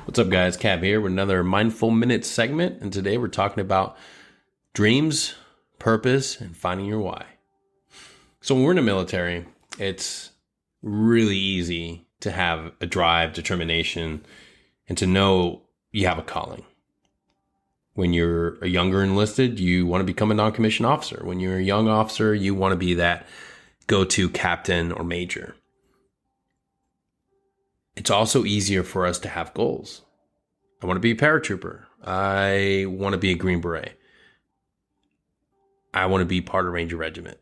What's up, guys? Cab here with another Mindful Minutes segment. And today we're talking about dreams, purpose, and finding your why. So when we're in the military, it's really easy to have a drive, determination, and to know you have a calling. When you're a younger enlisted, you want to become a non-commissioned officer. When you're a young officer, you want to be that go-to captain or major. It's also easier for us to have goals. I want to be a paratrooper. I want to be a Green Beret. I want to be part of Ranger Regiment.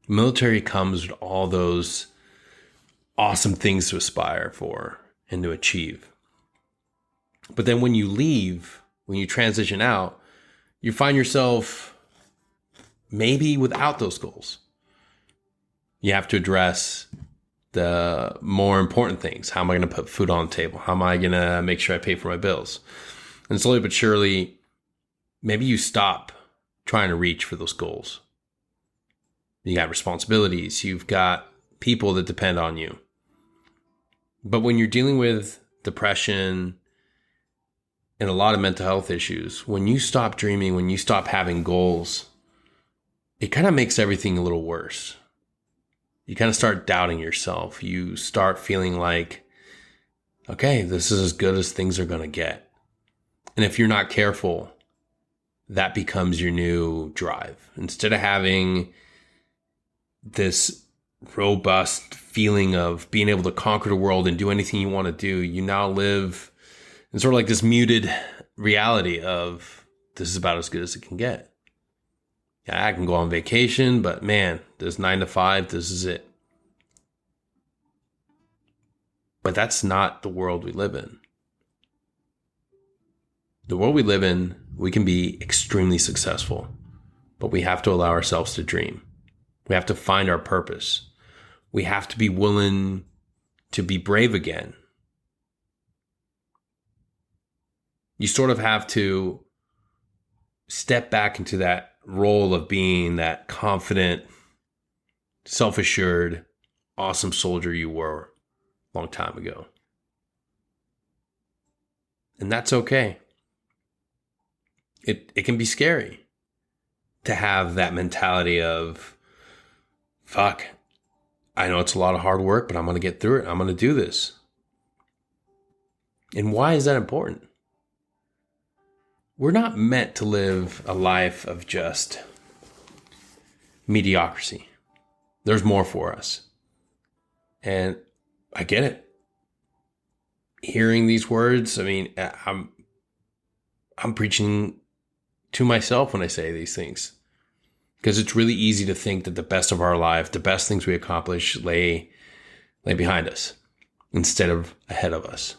Military comes with all those awesome things to aspire for and to achieve. But then when you leave, when you transition out, you find yourself maybe without those goals. You have to address the more important things. How am I going to put food on the table? How am I going to make sure I pay for my bills? And slowly but surely, maybe you stop trying to reach for those goals. You got responsibilities. You've got people that depend on you. But when you're dealing with depression and a lot of mental health issues, when you stop dreaming, when you stop having goals, it kind of makes everything a little worse. You kind of start doubting yourself. You start feeling like, okay, this is as good as things are going to get. And if you're not careful, that becomes your new drive. Instead of having this robust feeling of being able to conquer the world and do anything you want to do, you now live in sort of like this muted reality of this is about as good as it can get. Yeah, I can go on vacation, but man, this 9 to 5, this is it. But that's not the world we live in. The world we live in, we can be extremely successful, but we have to allow ourselves to dream. We have to find our purpose. We have to be willing to be brave again. You sort of have to step back into that role of being that confident, self-assured, awesome soldier you were a long time ago. And that's okay. It can be scary to have that mentality of, fuck, I know it's a lot of hard work, but I'm going to get through it. I'm going to do this. And why is that important? We're not meant to live a life of just mediocrity. There's more for us. And I get it. Hearing these words, I mean, I'm preaching to myself when I say these things. Because it's really easy to think that the best of our life, the best things we accomplish lay behind us instead of ahead of us.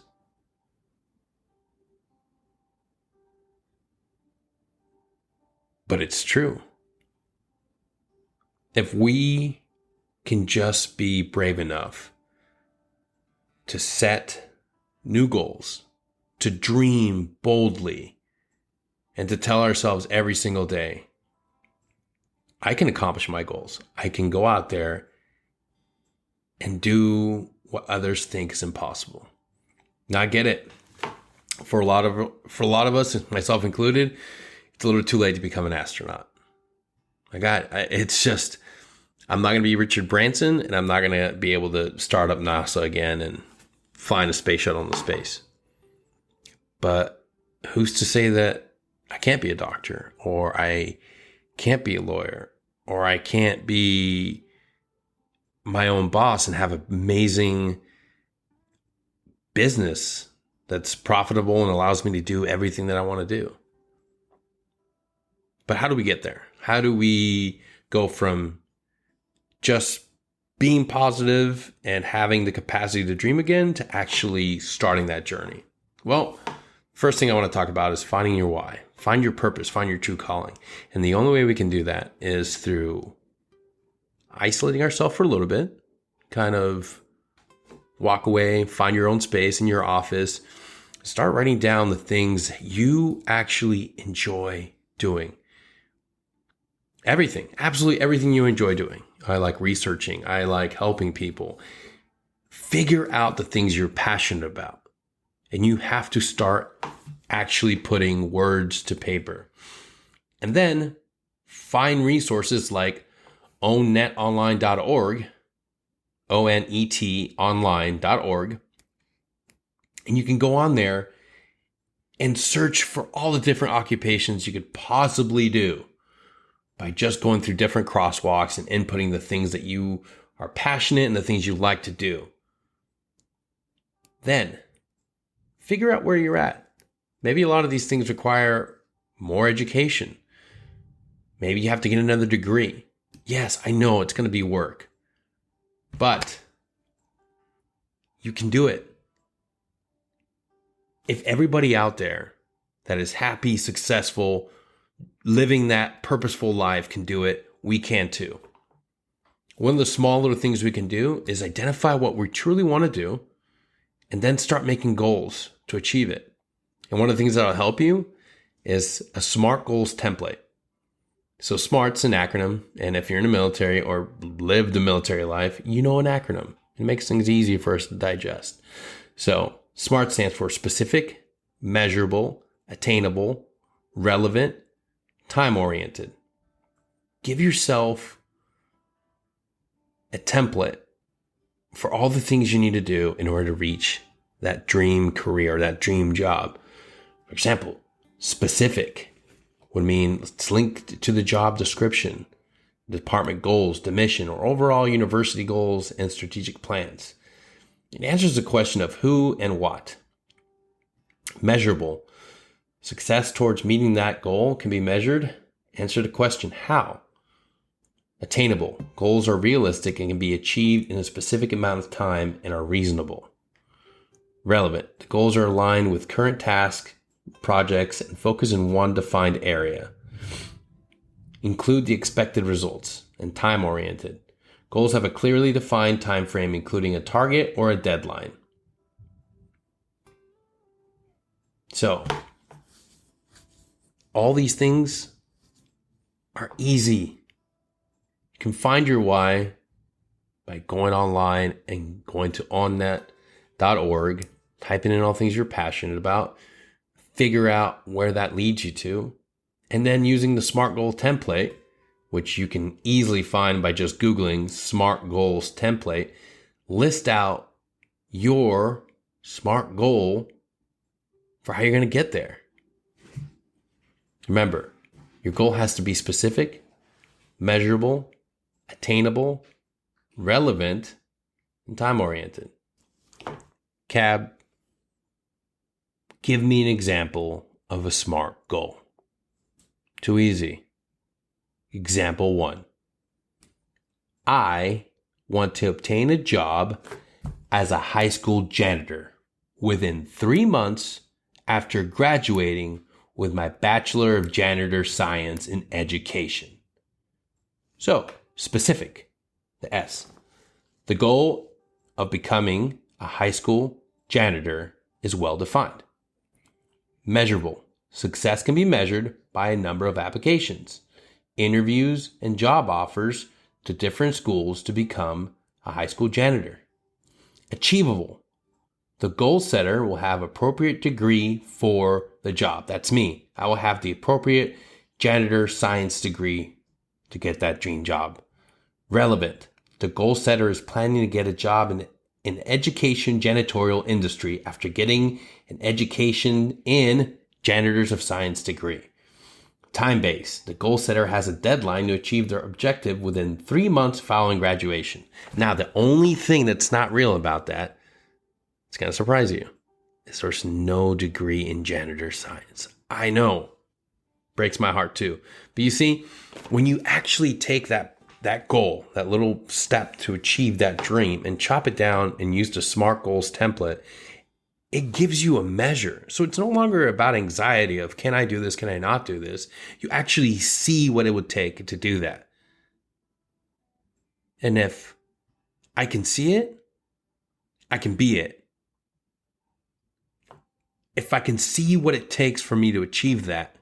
But it's true. If we can just be brave enough to set new goals, to dream boldly, and to tell ourselves every single day, I can accomplish my goals. I can go out there and do what others think is impossible. Now I get it. For a lot of us, myself included, it's a little too late to become an astronaut. It's just, I'm not going to be Richard Branson, and I'm not going to be able to start up NASA again and flying a space shuttle into space. But who's to say that I can't be a doctor, or I can't be a lawyer, or I can't be my own boss and have an amazing business that's profitable and allows me to do everything that I want to do? But how do we get there? How do we go from just being positive and having the capacity to dream again to actually starting that journey? Well, first thing I want to talk about is finding your why. Find your purpose, find your true calling. And the only way we can do that is through isolating ourselves for a little bit, kind of walk away, find your own space in your office, start writing down the things you actually enjoy doing. Everything, absolutely everything you enjoy doing. I like researching. I like helping people. Figure out the things you're passionate about And you have to start actually putting words to paper. And then find resources like onnetonline.org, ONET online.org. And you can go on there and search for all the different occupations you could possibly do by just going through different crosswalks and inputting the things that you are passionate and the things you like to do. Then figure out where you're at. Maybe a lot of these things require more education. Maybe you have to get another degree. Yes, I know it's going to be work, but you can do it. If everybody out there that is happy, successful, living that purposeful life can do it, we can too. One of the small little things we can do is identify what we truly want to do and then start making goals to achieve it. And one of the things that'll help you is a SMART goals template. So SMART's an acronym, and if you're in the military or lived a military life, you know an acronym. It makes things easy for us to digest. So SMART stands for specific, measurable, attainable, relevant, time-oriented. Give yourself a template for all the things you need to do in order to reach that dream career, that dream job. For example, specific would mean it's linked to the job description, department goals, the mission, or overall university goals and strategic plans. It answers the question of who and what. Measurable. Success towards meeting that goal can be measured. Answer the question how. Attainable. Goals are realistic and can be achieved in a specific amount of time and are reasonable. Relevant. The goals are aligned with current tasks, projects, and focus in one defined area. Include the expected results. And time-oriented. Goals have a clearly defined time frame, including a target or a deadline. So, all these things are easy. You can find your why by going online and going to onnet.org, typing in all things you're passionate about, figure out where that leads you to, and then using the SMART goal template, which you can easily find by just Googling SMART goals template, list out your SMART goal for how you're going to get there. Remember, your goal has to be specific, measurable, attainable, relevant, and time-oriented. Cab, give me an example of a SMART goal. Too easy. Example 1. I want to obtain a job as a high school janitor within 3 months after graduating with my Bachelor of Janitor Science in Education. So, specific, the S. The goal of becoming a high school janitor is well defined. Measurable. Success can be measured by a number of applications, interviews, and job offers to different schools to become a high school janitor. Achievable. The goal setter will have appropriate degree for the job. That's me. I will have the appropriate janitor science degree to get that dream job. Relevant. The goal setter is planning to get a job in education janitorial industry after getting an education in janitors of science degree. Time-based. The goal setter has a deadline to achieve their objective within 3 months following graduation. Now, the only thing that's not real about that, it's going to surprise you, is there's no degree in janitor science. I know. Breaks my heart too. But you see, when you actually take that goal, that little step to achieve that dream, and chop it down and use the SMART goals template, it gives you a measure. So it's no longer about anxiety of, can I do this? Can I not do this? You actually see what it would take to do that. And if I can see it, I can be it. If I can see what it takes for me to achieve that,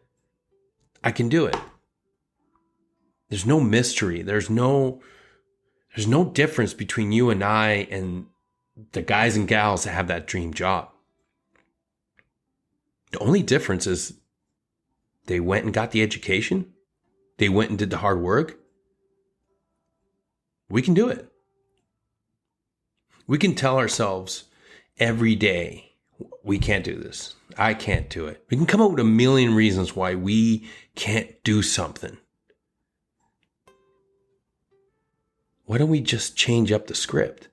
I can do it. There's no mystery. There's no difference between you and I and the guys and gals that have that dream job. The only difference is they went and got the education. They went and did the hard work. We can do it. We can tell ourselves every day, we can't do this. I can't do it. We can come up with a million reasons why we can't do something. Why don't we just change up the script?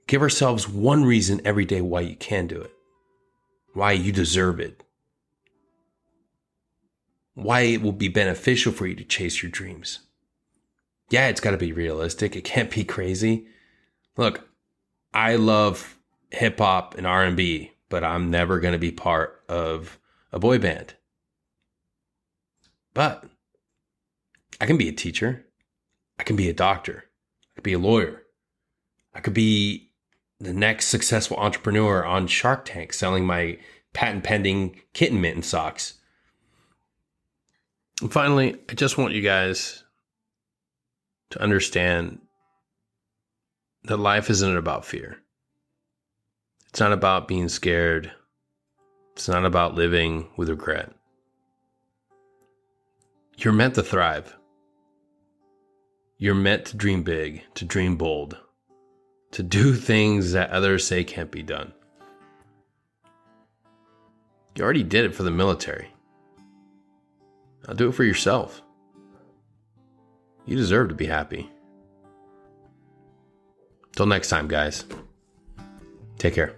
Give ourselves one reason every day why you can do it. Why you deserve it. Why it will be beneficial for you to chase your dreams. Yeah, it's got to be realistic. It can't be crazy. Look, I love hip hop and R&B, but I'm never going to be part of a boy band. But I can be a teacher. I can be a doctor. I could be a lawyer. I could be the next successful entrepreneur on Shark Tank selling my patent pending kitten mitten socks. And finally, I just want you guys to understand that life isn't about fear. It's not about being scared. It's not about living with regret. You're meant to thrive. You're meant to dream big, to dream bold, to do things that others say can't be done. You already did it for the military. Now do it for yourself. You deserve to be happy. Till next time, guys. Take care.